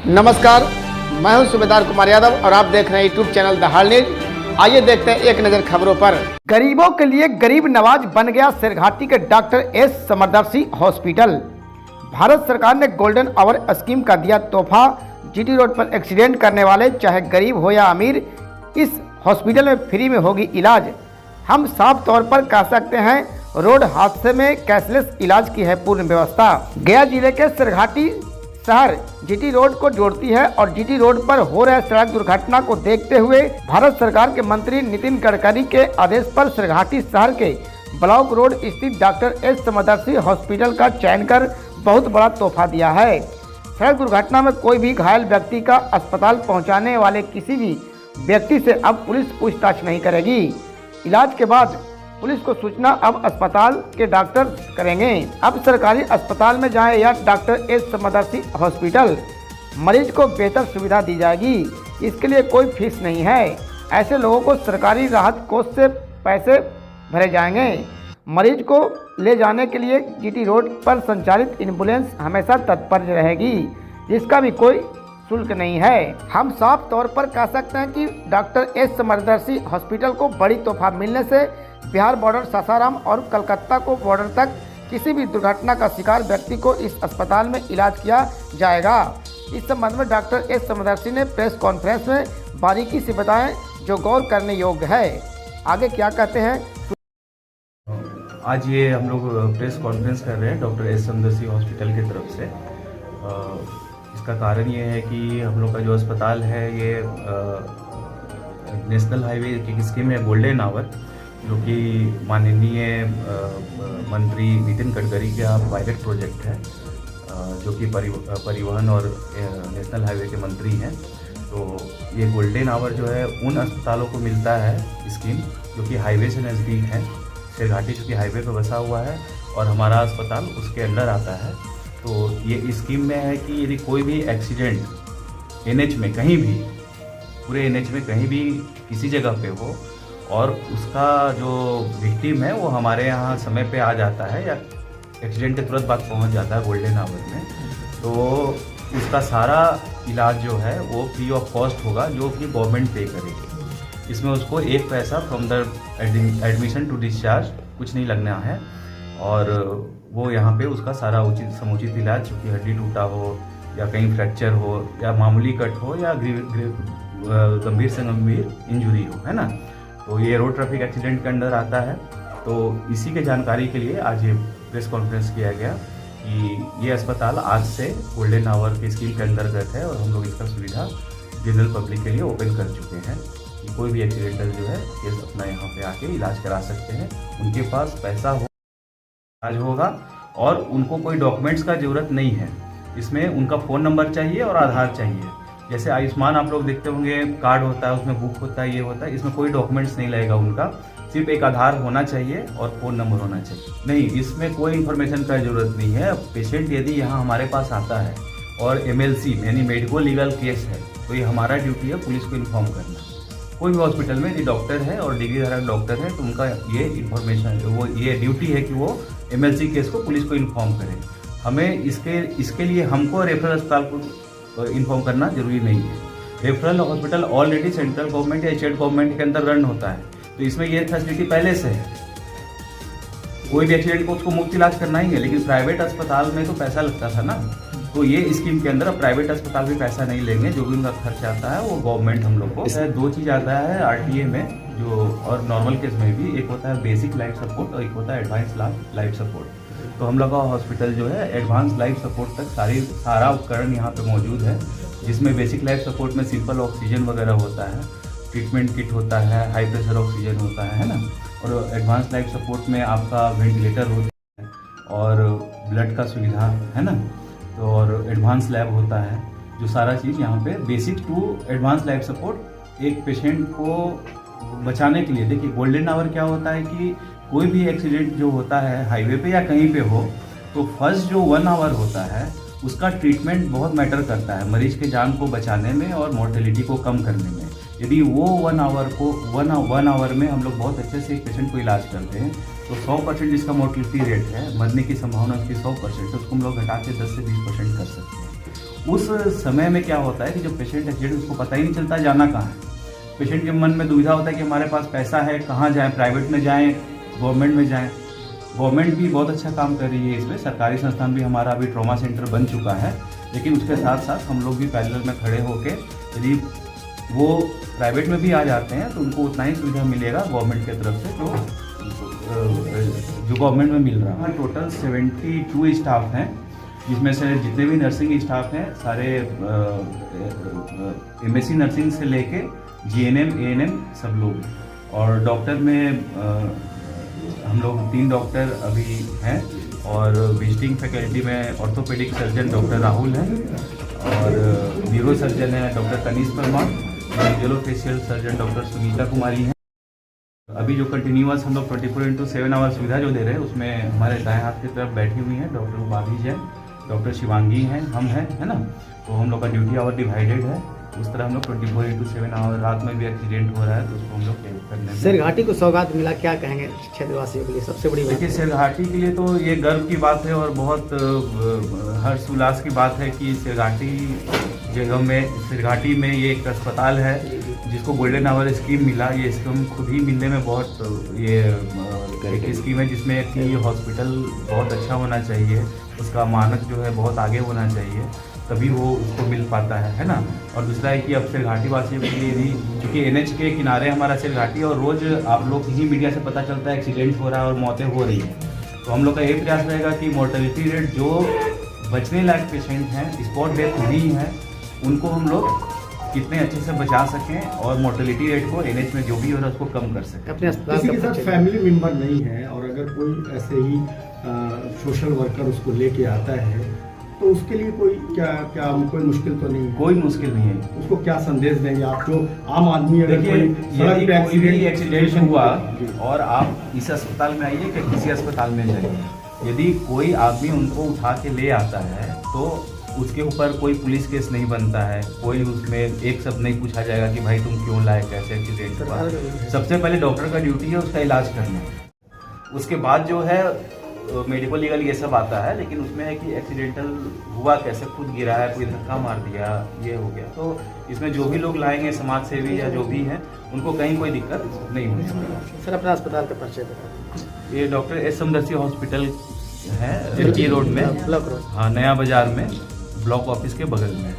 नमस्कार, मैं हूं सूबेदार कुमार यादव और आप देख रहे हैं यूट्यूब चैनल दहाड़ न्यूज। आइए देखते हैं एक नज़र खबरों पर। गरीबों के लिए गरीब नवाज बन गया सिरघाटी के डॉक्टर एस समदर्शी हॉस्पिटल। भारत सरकार ने गोल्डन आवर स्कीम का दिया तोहफा। जीटी रोड पर एक्सीडेंट करने वाले चाहे गरीब हो या अमीर, इस हॉस्पिटल में फ्री में होगी इलाज। हम साफ तौर पर कह सकते हैं रोड हादसे में कैशलेस इलाज की है पूर्ण व्यवस्था। गया जिले के सिरघाटी शहर जीटी रोड को जोड़ती है और जीटी रोड पर हो रहे सड़क दुर्घटना को देखते हुए भारत सरकार के मंत्री नितिन गडकरी के आदेश पर सिरघाटी शहर के ब्लॉक रोड स्थित डॉक्टर एस समदर्शी हॉस्पिटल का चयन कर बहुत बड़ा तोहफा दिया है। सड़क दुर्घटना में कोई भी घायल व्यक्ति का अस्पताल पहुंचाने वाले किसी भी व्यक्ति से अब पुलिस पूछताछ नहीं करेगी। इलाज के बाद पुलिस को सूचना अब अस्पताल के डॉक्टर करेंगे। अब सरकारी अस्पताल में जाएं या डॉक्टर एस समदर्शी हॉस्पिटल, मरीज को बेहतर सुविधा दी जाएगी। इसके लिए कोई फीस नहीं है। ऐसे लोगों को सरकारी राहत कोष से पैसे भरे जाएंगे। मरीज को ले जाने के लिए जीटी रोड पर संचालित एम्बुलेंस हमेशा तत्पर रहेगी, जिसका भी कोई शुल्क नहीं है। हम साफ तौर पर कह सकते हैं कि डॉक्टर एस समदर्शी हॉस्पिटल को बड़ी तोहफा मिलने से बिहार बॉर्डर सासाराम और कलकत्ता को बॉर्डर तक किसी भी दुर्घटना का शिकार व्यक्ति को इस अस्पताल में इलाज किया जाएगा। इस संबंध में डॉक्टर एस समदर्शी ने प्रेस कॉन्फ्रेंस में बारीकी से बताएं, जो गौर करने योग्य है। आगे क्या कहते हैं। आज ये हम लोग प्रेस कॉन्फ्रेंस कर रहे हैं डॉक्टर एस समदर्शी हॉस्पिटल की तरफ से। इसका कारण ये है कि हम लोग का जो अस्पताल है ये नेशनल हाईवे की स्कीम है गोल्डन आवर, जो कि माननीय मंत्री नितिन गडकरी का पायलट प्रोजेक्ट है, जो कि परिवहन और नेशनल हाईवे के मंत्री हैं। तो ये गोल्डन आवर जो है उन अस्पतालों को मिलता है स्कीम जो कि हाईवे से नज़दीक है। सिरघाटी चूँकि हाईवे पर बसा हुआ है और हमारा अस्पताल उसके अंदर आता है। तो ये स्कीम में है कि यदि कोई भी एक्सीडेंट एनएच में कहीं भी, पूरे एनएच में कहीं भी किसी जगह पे हो और उसका जो विक्टिम है वो हमारे यहाँ समय पे आ जाता है या एक्सीडेंट के तुरंत बाद पहुँच जाता है गोल्डन आवर में, तो उसका सारा इलाज जो है वो फ्री ऑफ कॉस्ट होगा, जो कि गवर्नमेंट पे करेगी। इसमें उसको एक पैसा from the admission to discharge कुछ नहीं लगना है और वो यहाँ पे उसका सारा उचित समुचित इलाज, चूँकि हड्डी टूटा हो या कहीं फ्रैक्चर हो या मामूली कट हो या गंभीर से गंभीर इंजरी हो, है ना, तो ये रोड ट्रैफिक एक्सीडेंट के अंदर आता है। तो इसी के जानकारी के लिए आज ये प्रेस कॉन्फ्रेंस किया गया कि ये अस्पताल आज से गोल्डन आवर की स्कीम के अंतर्गत है और हम लोग इसका सुविधा जनरल पब्लिक के लिए ओपन कर चुके हैं कि कोई भी एक्सीडेंटल जो है केस अपना यहाँ पे आके इलाज करा सकते हैं। उनके पास पैसा हो, इलाज होगा और उनको कोई डॉक्यूमेंट्स का ज़रूरत नहीं है। इसमें उनका फ़ोन नंबर चाहिए और आधार चाहिए। जैसे आयुष्मान आप लोग देखते होंगे, कार्ड होता है, उसमें बुक होता है, ये होता है, इसमें कोई डॉक्यूमेंट्स नहीं लगेगा उनका, सिर्फ एक आधार होना चाहिए और फ़ोन नंबर होना चाहिए। नहीं, इसमें कोई इन्फॉर्मेशन का ज़रूरत नहीं है। पेशेंट यदि यहाँ हमारे पास आता है और MLC यानी मेडिको लीगल केस है, तो ये हमारा ड्यूटी है पुलिस को इन्फॉर्म करना। कोई भी हॉस्पिटल में यदि डॉक्टर है और डिग्री धारक डॉक्टर है तो उनका ये इन्फॉर्मेशन, वो ये ड्यूटी है कि वो MLC केस को पुलिस को इन्फॉर्म करें। हमें इसके लिए हमको रेफरल अस्पताल को इन्फॉर्म करना जरूरी नहीं है। Referral hospital already central government या स्टेट गवर्नमेंट के अंदर रन होता है, तो इसमें ये फैसिलिटी पहले से है। कोई भी एक्सीडेंट को उसको मुफ्त इलाज करना ही है, लेकिन प्राइवेट अस्पताल में तो पैसा लगता था ना, तो ये स्कीम के अंदर अब प्राइवेट अस्पताल भी पैसा नहीं लेंगे। जो भी उनका खर्च आता है वो गवर्नमेंट हम लोग को। दो चीज़ आता है RTA में जो, और नॉर्मल केस में भी, एक होता है बेसिक लाइफ सपोर्ट और एक होता है एडवांस लाइफ सपोर्ट। तो हम लोग का हॉस्पिटल जो है एडवांस लाइफ सपोर्ट तक सारा उपकरण यहाँ पे मौजूद है, जिसमें बेसिक लाइफ सपोर्ट में सिंपल ऑक्सीजन वगैरह होता है, ट्रीटमेंट किट होता है, हाई प्रेशर ऑक्सीजन होता है ना, और एडवांस लाइफ सपोर्ट में आपका वेंटिलेटर होता है और ब्लड का सुविधा है ना, तो और एडवांस लैब होता है। जो सारा चीज़ यहाँ पे basic to advance life support एक पेशेंट को बचाने के लिए। देखिए गोल्डन आवर क्या होता है कि कोई भी एक्सीडेंट जो होता है हाईवे पे या कहीं पे हो, तो फर्स्ट जो 1 आवर होता है उसका ट्रीटमेंट बहुत मैटर करता है मरीज के जान को बचाने में और मोर्टेलिटी को कम करने में। यदि वो 1 आवर में हम लोग बहुत अच्छे से एक पेशेंट को इलाज करते हैं तो 100% जिसका मोर्टेलिटी रेट है, मरने की संभावना उसकी 100% है, उसको हम लोग घटा के 10 से 20% कर सकते हैं। उस समय में क्या होता है कि जब पेशेंट एक्सीडेंट उसको पता ही नहीं चलता जाना कहाँ है। पेशेंट के मन में दुविधा होता है कि हमारे पास पैसा है, कहाँ जाएं, प्राइवेट में जाएं, गवर्नमेंट में जाएं। गवर्नमेंट भी बहुत अच्छा काम कर रही है इसमें, सरकारी संस्थान भी हमारा अभी ट्रॉमा सेंटर बन चुका है, लेकिन उसके साथ साथ हम लोग भी पैरेलल में खड़े होकर यदि वो प्राइवेट में भी आ जाते हैं तो उनको उतना ही सुविधा मिलेगा गवर्नमेंट की तरफ से जो गवर्नमेंट में मिल रहा है। टोटल 72 स्टाफ हैं, जिसमें से जितने भी नर्सिंग स्टाफ हैं सारे MSc नर्सिंग से लेके GNM ANM सब लोग, और डॉक्टर में हम लोग 3 डॉक्टर अभी हैं, और विजिटिंग फैकल्टी में ऑर्थोपेडिक सर्जन डॉक्टर राहुल हैं, और न्यूरो सर्जन है डॉक्टर कनीष परमार, जेलोफेशियल सर्जन डॉक्टर सुनीता कुमारी हैं। अभी जो कंटिन्यूअस हम लोग 24/7 आवर सुविधा जो दे रहे हैं उसमें हमारे दाएं हाथ की तरफ बैठी हुई हैं डॉक्टर उपाधि जैन, डॉक्टर शिवांगी हैं, हम हैं, है ना। तो हम लोग का ड्यूटी आवर डिवाइडेड है, उस तरह हम लोग 24/7 आवर, रात में भी एक्सीडेंट हो रहा है तो उसको हम लोग करने में। सिरघाटी को सौगात मिला, क्या कहेंगे क्षेत्रवासियों के लिए सबसे बड़ी बात? देखिए, सिरघाटी के लिए तो ये गर्व की बात है और बहुत हर्ष उल्लास की बात है कि सिरघाटी में ये एक अस्पताल है जिसको गोल्डन आवर स्कीम मिला। ये स्कीम खुद ही मिलने में बहुत ये एक स्कीम है जिसमें कि हॉस्पिटल बहुत अच्छा होना चाहिए, उसका मानक जो है बहुत आगे होना चाहिए, तभी वो उसको मिल पाता है ना। और दूसरा है कि अब सिरघाटी वासियों के लिए भी, चूँकि NH के किनारे हमारा सिरघाटी और रोज़ आप लोग ही मीडिया से पता चलता है एक्सीडेंट हो रहा है और मौतें हो रही हैं, तो हम लोग का ये प्रयास रहेगा कि मोर्टेलिटी रेट जो बचने लायक पेशेंट हैं, स्पॉट डेथ नहीं है, उनको हम लोग कितने अच्छे से बचा सकें और मोर्टेलिटी रेट को NH में जो भी हो रहा है उसको कम कर सकें। अपने अस्पताल किसी के साथ फैमिली मेंबर नहीं है और अगर कोई ऐसे ही सोशल वर्कर उसको लेके आता है तो उसके लिए कोई क्या कोई मुश्किल तो नहीं है? कोई मुश्किल नहीं है। उसको क्या संदेश देंगे आप, जो आम आदमी अगर देखिए, कोई सड़क पे एक्सीडेंट हुआ और आप इस अस्पताल में आइए कि किसी अस्पताल में जाइए, यदि कोई आदमी उनको उठा के ले आता है तो उसके ऊपर कोई पुलिस केस नहीं बनता है, कोई उसमें एक शब्द नहीं पूछा जाएगा कि भाई तुम क्यों लाए, कैसे एक्सीडेंट हुआ। सबसे पहले डॉक्टर का ड्यूटी है उसका इलाज करना, उसके बाद जो है मेडिकल लीगल ये सब आता है, लेकिन उसमें है कि एक्सीडेंटल हुआ कैसे, खुद गिरा है, कोई धक्का मार दिया, ये हो गया, तो इसमें जो भी लोग लाएंगे समाज सेवी या जो भी हैं उनको कहीं कोई दिक्कत नहीं होगी। सर अपना अस्पताल का परिचय बताएं। ये डॉक्टर S समदर्शी हॉस्पिटल है, LG रोड में, ब्लॉक रोड, हाँ, नया बाजार में, ब्लॉक ऑफिस के बगल में।